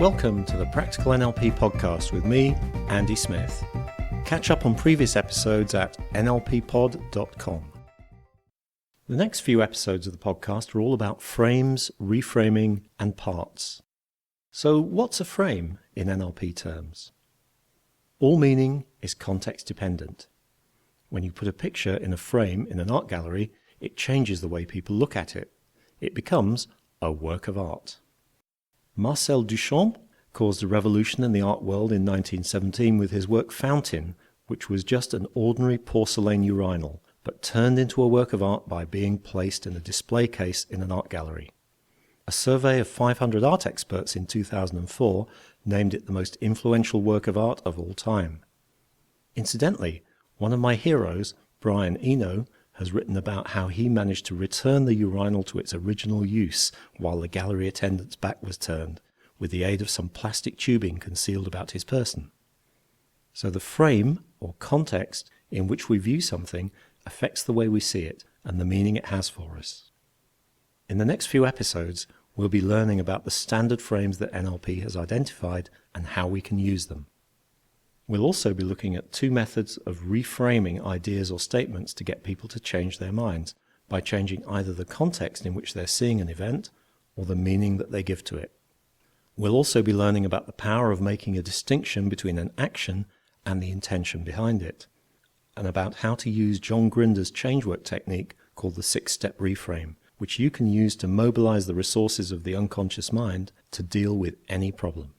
Welcome to the Practical NLP podcast with me, Andy Smith. Catch up on previous episodes at nlppod.com. The next few episodes of the podcast are all about frames, reframing, and parts. So what's a frame in NLP terms? All meaning is context dependent. When you put a picture in a frame in an art gallery, it changes the way people look at it. It becomes a work of art. Marcel Duchamp caused a revolution in the art world in 1917 with his work Fountain, which was just an ordinary porcelain urinal, but turned into a work of art by being placed in a display case in an art gallery. A survey of 500 art experts in 2004 named it the most influential work of art of all time. Incidentally, one of my heroes, Brian Eno, has written about how he managed to return the urinal to its original use while the gallery attendant's back was turned, with the aid of some plastic tubing concealed about his person. So the frame, or context, in which we view something affects the way we see it and the meaning it has for us. In the next few episodes, we'll be learning about the standard frames that NLP has identified and how we can use them. We'll also be looking at two methods of reframing ideas or statements to get people to change their minds by changing either the context in which they're seeing an event or the meaning that they give to it. We'll also be learning about the power of making a distinction between an action and the intention behind it, and about how to use John Grinder's changework technique called the 6-step reframe, which you can use to mobilize the resources of the unconscious mind to deal with any problem.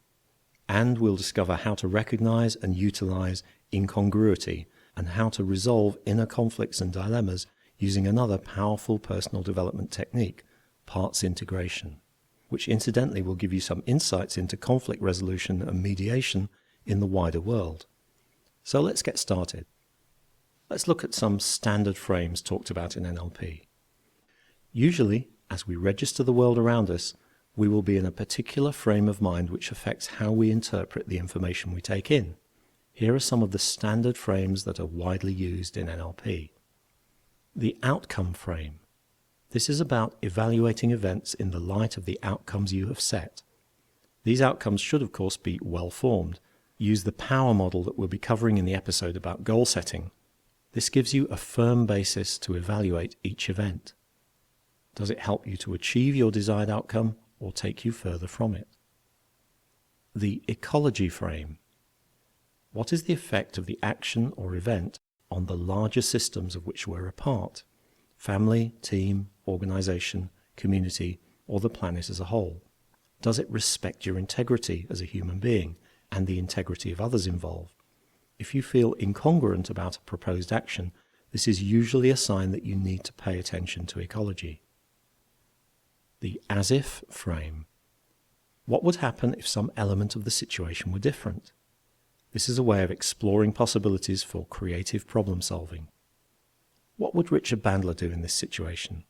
And we'll discover how to recognize and utilize incongruity and how to resolve inner conflicts and dilemmas using another powerful personal development technique, parts integration, which incidentally will give you some insights into conflict resolution and mediation in the wider world. So let's get started. Let's look at some standard frames talked about in NLP. Usually, as we register the world around us, we will be in a particular frame of mind which affects how we interpret the information we take in. Here are some of the standard frames that are widely used in NLP. The outcome frame. This is about evaluating events in the light of the outcomes you have set. These outcomes should, of course, be well-formed. Use the power model that we'll be covering in the episode about goal setting. This gives you a firm basis to evaluate each event. Does it help you to achieve your desired outcome or take you further from it? The ecology frame. What is the effect of the action or event on the larger systems of which we're a part? Family, team, organization, community, or the planet as a whole? Does it respect your integrity as a human being and the integrity of others involved? If you feel incongruent about a proposed action, this is usually a sign that you need to pay attention to ecology. The as-if frame. What would happen if some element of the situation were different? This is a way of exploring possibilities for creative problem solving. What would Richard Bandler do in this situation?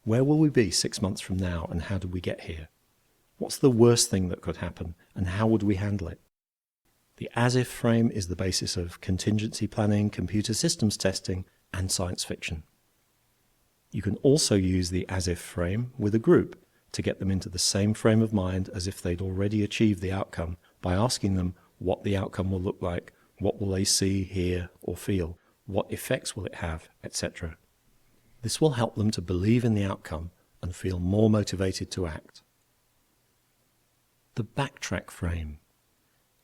Where will we be 6 months from now, and how did we get here? What's the worst thing that could happen, and how would we handle it? The as-if frame is the basis of contingency planning, computer systems testing, and science fiction. You can also use the as-if frame with a group to get them into the same frame of mind as if they'd already achieved the outcome by asking them what the outcome will look like, what will they see, hear, or feel, what effects will it have, etc. This will help them to believe in the outcome and feel more motivated to act. The backtrack frame.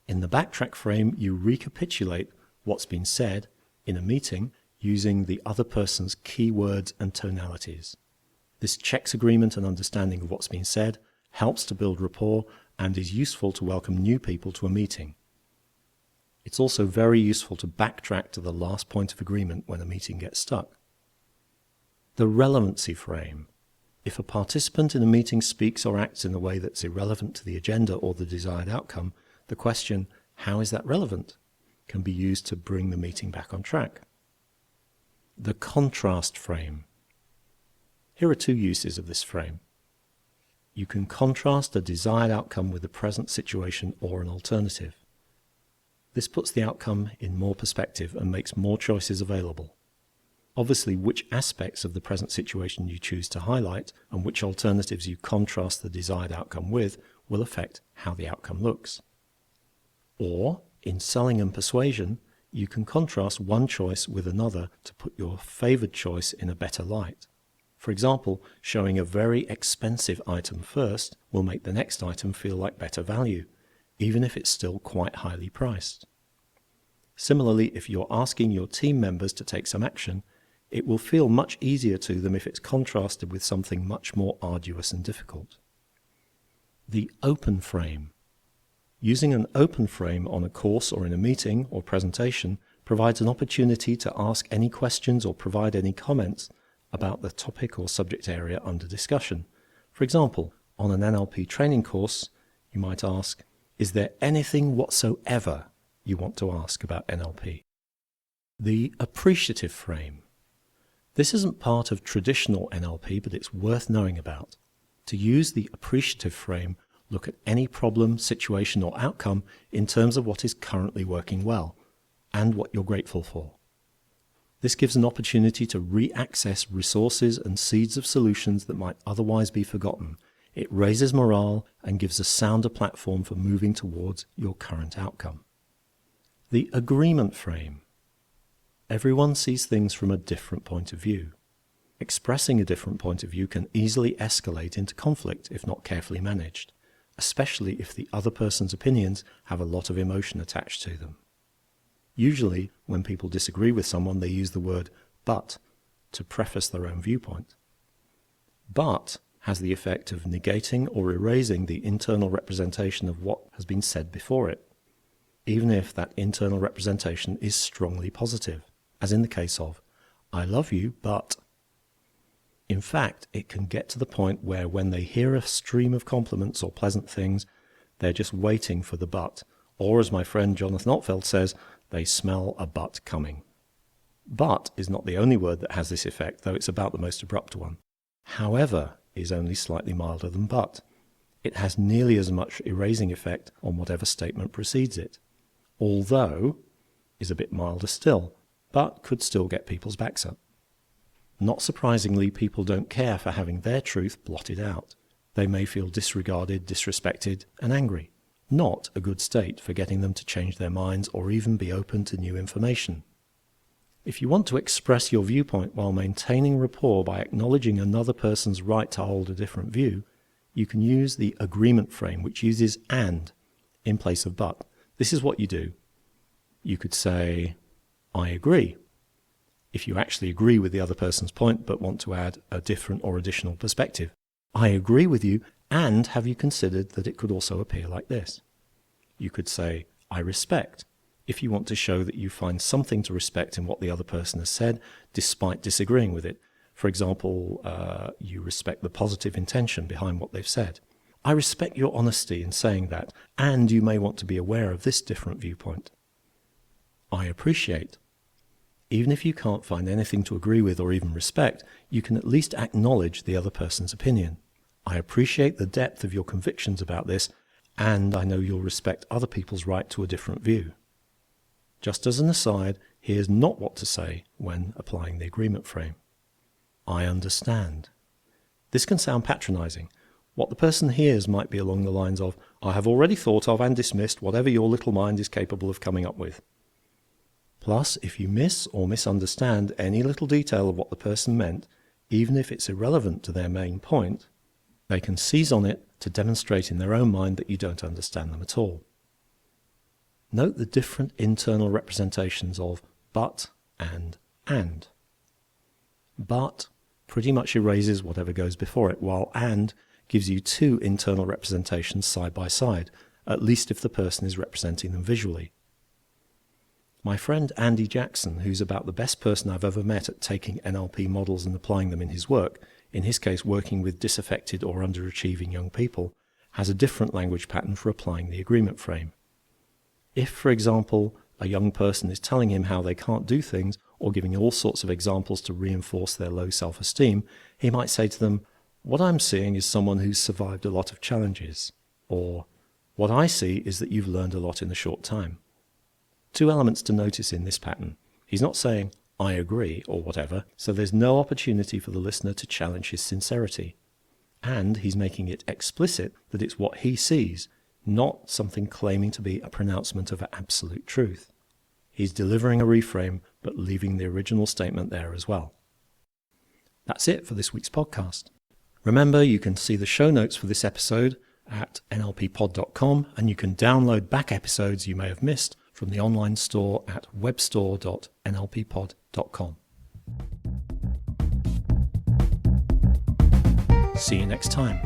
In the backtrack frame, you recapitulate what's been said in a meeting using the other person's key words and tonalities. This checks agreement and understanding of what's been said, helps to build rapport, and is useful to welcome new people to a meeting. It's also very useful to backtrack to the last point of agreement when a meeting gets stuck. The relevancy frame. If a participant in a meeting speaks or acts in a way that's irrelevant to the agenda or the desired outcome, the question, how is that relevant, can be used to bring the meeting back on track. The contrast frame. Here are two uses of this frame. You can contrast a desired outcome with the present situation or an alternative. This puts the outcome in more perspective and makes more choices available. Obviously, which aspects of the present situation you choose to highlight and which alternatives you contrast the desired outcome with will affect how the outcome looks. Or, in selling and persuasion, you can contrast one choice with another to put your favored choice in a better light. For example, showing a very expensive item first will make the next item feel like better value, even if it's still quite highly priced. Similarly, if you're asking your team members to take some action, it will feel much easier to them if it's contrasted with something much more arduous and difficult. The open frame. Using an open frame on a course or in a meeting or presentation provides an opportunity to ask any questions or provide any comments about the topic or subject area under discussion. For example, on an NLP training course, you might ask, is there anything whatsoever you want to ask about NLP? The appreciative frame. This isn't part of traditional NLP, but it's worth knowing about. To use the appreciative frame, look at any problem, situation, or outcome in terms of what is currently working well and what you're grateful for. This gives an opportunity to re-access resources and seeds of solutions that might otherwise be forgotten. It raises morale and gives a sounder platform for moving towards your current outcome. The agreement frame. Everyone sees things from a different point of view. Expressing a different point of view can easily escalate into conflict if not carefully managed, especially if the other person's opinions have a lot of emotion attached to them. Usually, when people disagree with someone, they use the word "but" to preface their own viewpoint. "But" has the effect of negating or erasing the internal representation of what has been said before it, even if that internal representation is strongly positive, as in the case of, "I love you, but..." In fact, it can get to the point where when they hear a stream of compliments or pleasant things, they're just waiting for the "but," or as my friend Jonathan Ottfeld says, they smell a "but" coming. "But" is not the only word that has this effect, though it's about the most abrupt one. "However" is only slightly milder than "but." It has nearly as much erasing effect on whatever statement precedes it. "Although" is a bit milder still, but could still get people's backs up. Not surprisingly, people don't care for having their truth blotted out. They may feel disregarded, disrespected, and angry. Not a good state for getting them to change their minds or even be open to new information. If you want to express your viewpoint while maintaining rapport by acknowledging another person's right to hold a different view, you can use the agreement frame, which uses "and" in place of "but." This is what you do. You could say, "I agree," if you actually agree with the other person's point but want to add a different or additional perspective. "I agree with you, and have you considered that it could also appear like this?" You could say, "I respect," if you want to show that you find something to respect in what the other person has said, despite disagreeing with it. For example, you respect the positive intention behind what they've said. "I respect your honesty in saying that, and you may want to be aware of this different viewpoint." "I appreciate." Even if you can't find anything to agree with or even respect, you can at least acknowledge the other person's opinion. "I appreciate the depth of your convictions about this, and I know you'll respect other people's right to a different view." Just as an aside, here's not what to say when applying the agreement frame. "I understand." This can sound patronizing. What the person hears might be along the lines of, "I have already thought of and dismissed whatever your little mind is capable of coming up with." Plus, if you miss or misunderstand any little detail of what the person meant, even if it's irrelevant to their main point, they can seize on it to demonstrate in their own mind that you don't understand them at all. Note the different internal representations of "but" and "and." "But" pretty much erases whatever goes before it, while "and" gives you two internal representations side by side, at least if the person is representing them visually. My friend Andy Jackson, who's about the best person I've ever met at taking NLP models and applying them in his work, in his case working with disaffected or underachieving young people, has a different language pattern for applying the agreement frame. If, for example, a young person is telling him how they can't do things or giving all sorts of examples to reinforce their low self-esteem, he might say to them, "What I'm seeing is someone who's survived a lot of challenges," or "What I see is that you've learned a lot in a short time." Two elements to notice in this pattern. He's not saying, "I agree," or whatever, so there's no opportunity for the listener to challenge his sincerity. And he's making it explicit that it's what he sees, not something claiming to be a pronouncement of absolute truth. He's delivering a reframe, but leaving the original statement there as well. That's it for this week's podcast. Remember, you can see the show notes for this episode at nlppod.com, and you can download back episodes you may have missed from the online store at webstore.nlppod.com. See you next time.